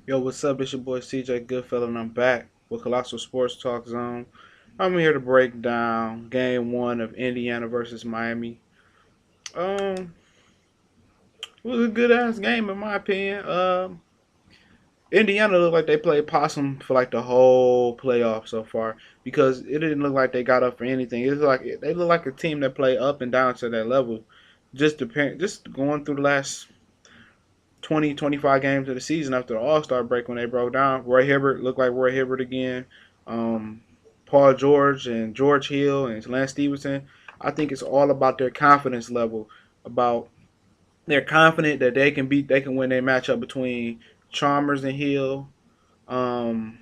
Yo, what's up? It's your boy CJ Goodfellow, and I'm back with Colossal Sports Talk Zone. I'm here to break down Game One of Indiana versus Miami. Um, it was a good ass game in my opinion. Indiana looked like they played possum for like the whole playoff so far because it didn't look like they got up for anything. It was like they look like a team that played up and down to that level. Just going through the last 20, 25 games of the season after the All Star break when they broke down. Roy Hibbert looked like Roy Hibbert again. Um, Paul George and George Hill and Lance Stevenson. I think it's all about their confidence level. About they're confident that they can win their matchup between Chalmers and Hill, um,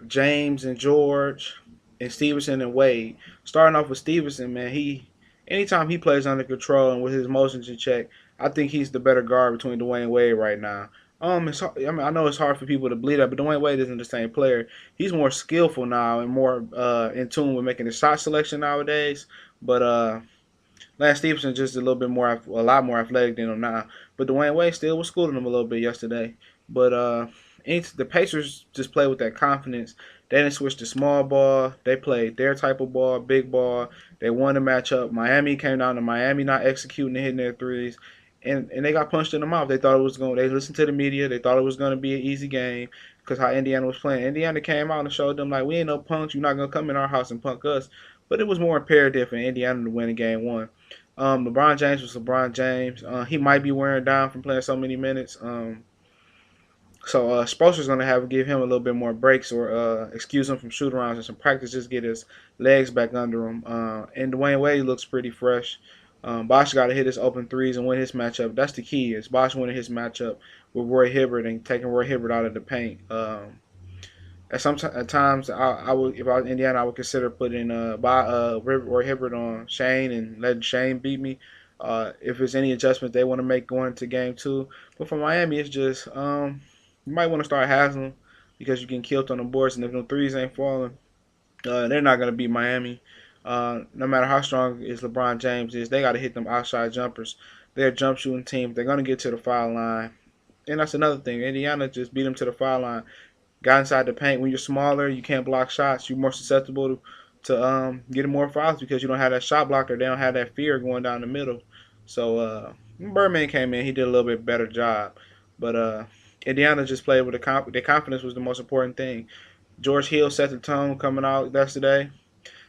James and George, and Stevenson and Wade. Starting off with Stevenson, man, anytime he plays under control and with his motions in check, I think he's the better guard between Dwayne Wade right now. I know it's hard for people to believe that, but Dwayne Wade isn't the same player. He's more skillful now and more in tune with making the shot selection nowadays. But Lance Stevenson just a lot more athletic than him now. But Dwayne Wade still was schooling him a little bit yesterday. But the Pacers just play with that confidence. They didn't switch to small ball. They played their type of ball, big ball. They won the matchup. Miami came down to Miami not executing and hitting their threes. And they got punched in the mouth. They thought it was going. They listened to the media. They thought it was going to be an easy game because how Indiana was playing. Indiana came out and showed them like we ain't no punks. You're not gonna come in our house and punk us. But it was more imperative for Indiana to win the game one. LeBron James was LeBron James. He might be wearing down from playing so many minutes. So Spoelstra's going to have to give him a little bit more breaks or excuse him from shoot arounds and some practice, just get his legs back under him. And Dwayne Wade looks pretty fresh. Bosh got to hit his open threes and win his matchup. That's the key. Is Bosh winning his matchup with Roy Hibbert and taking Roy Hibbert out of the paint. At times, I would if I was Indiana, I would consider putting Roy Hibbert on Shane and letting Shane beat me. If there's any adjustments they want to make going into game two, but for Miami, it's just you might want to start Haslam because you're getting killed on the boards, and if no threes ain't falling, they're not going to beat Miami. No matter how strong is LeBron James is, they got to hit them outside jumpers. They're a jump shooting team. They're going to get to the foul line, and that's another thing. Indiana just beat them to the foul line. Got inside the paint. When you're smaller, you can't block shots. You're more susceptible to getting more fouls because you don't have that shot blocker. They don't have that fear going down the middle. So Birdman came in. He did a little bit better job, but Indiana just played with their confidence was the most important thing. George Hill set the tone coming out yesterday.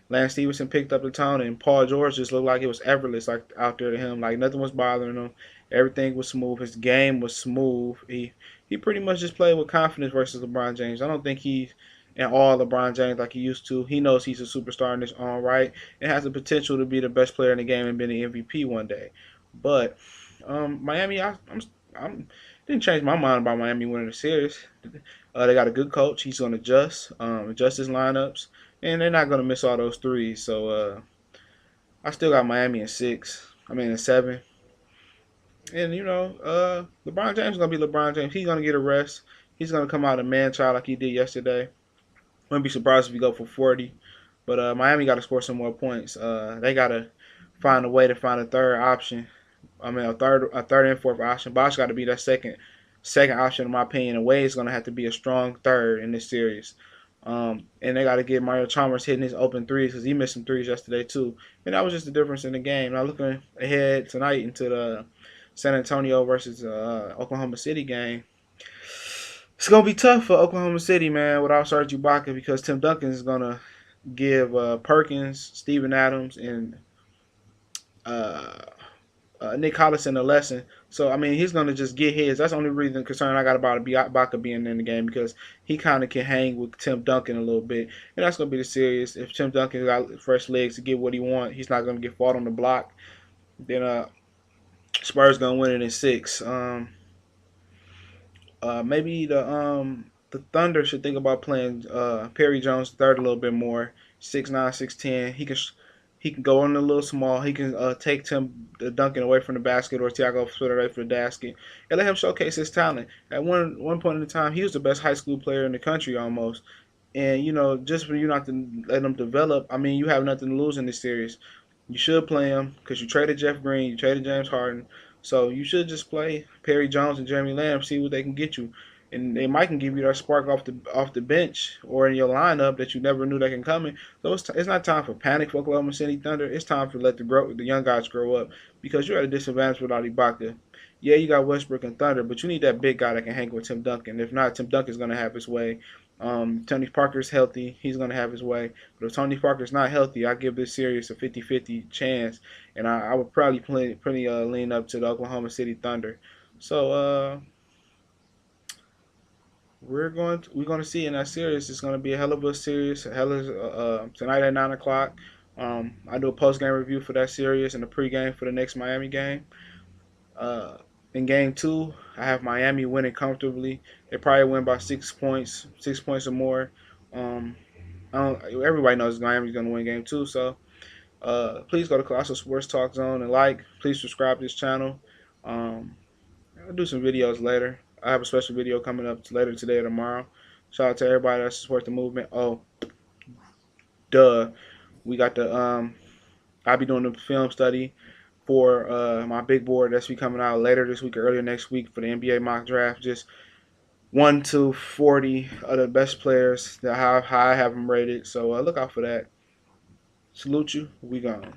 Lance Stevenson picked up the tone, and Paul George just looked like it was effortless, like out there to him. Like nothing was bothering him. Everything was smooth. His game was smooth. He pretty much just played with confidence versus LeBron James. I don't think he's in all LeBron James like he used to. He knows he's a superstar in his own right and has the potential to be the best player in the game and be the MVP one day. But Miami, I'm didn't change my mind about Miami winning the series. They got a good coach. He's going to adjust his lineups, and they're not going to miss all those threes. So I still got Miami in six. I mean in seven. And LeBron James is gonna be LeBron James. He's gonna get a rest. He's gonna come out a man child like he did yesterday. Wouldn't be surprised if he go for 40. But Miami got to score some more points. They got to find a way to find a third option. I mean, a third and fourth option. Bosh got to be that second option in my opinion. And Wade's gonna have to be a strong third in this series. And they got to get Mario Chalmers hitting his open threes because he missed some threes yesterday too. And that was just the difference in the game. Now looking ahead tonight into the San Antonio versus Oklahoma City game, it's gonna be tough for Oklahoma City, man, without Serge Ibaka because Tim Duncan is gonna give Perkins, Steven Adams, and uh, Nick Collison a lesson. So I mean, he's gonna just get his. That's the only reason concern I got about Ibaka being in the game because he kind of can hang with Tim Duncan a little bit, and that's gonna be the series. If Tim Duncan got fresh legs to get what he wants, he's not gonna get fought on the block. Then Spurs gonna win it in six. Maybe the Thunder should think about playing Perry Jones third a little bit more. 6'9", 6'10". He can go in a little small. He can take Tim Duncan away from the basket or Tiago Splitter away from the basket and let him showcase his talent. At one point in time, he was the best high school player in the country almost. And just for you not to let him develop, I mean, you have nothing to lose in this series. You should play him because you traded Jeff Green, you traded James Harden. So you should just play Perry Jones and Jeremy Lamb, see what they can get you, and they might can give you that spark off the bench or in your lineup that you never knew that can come in. So it's not time for panic for Oklahoma City Thunder. It's time for let the young guys grow up because you're at a disadvantage without Ibaka. Yeah, you got Westbrook and Thunder, but you need that big guy that can hang with Tim Duncan. If not, Tim Duncan's going to have his way. Tony Parker's healthy. He's going to have his way. But if Tony Parker's not healthy, I give this series a 50-50 chance. And I would probably lean up to the Oklahoma City Thunder. So we're going to see in that series. It's going to be a hell of a series. A hell of tonight at 9 o'clock. I do a post game review for that series and a pregame for the next Miami game. Uh, in game two, I have Miami winning comfortably. They probably win by 6 points, 6 points or more. Um, everybody knows Miami's going to win game two. So please go to Colossal Sports Talk Zone and like. Please subscribe to this channel. Um, I'll do some videos later. I have a special video coming up later today or tomorrow. Shout out to everybody that support the movement. Oh, duh. We got the I'll be doing the film study for my big board that's be coming out later this week or earlier next week for the NBA mock draft. Just 1 to 40 of the best players that how I have them rated. So look out for that. Salute you. We gone.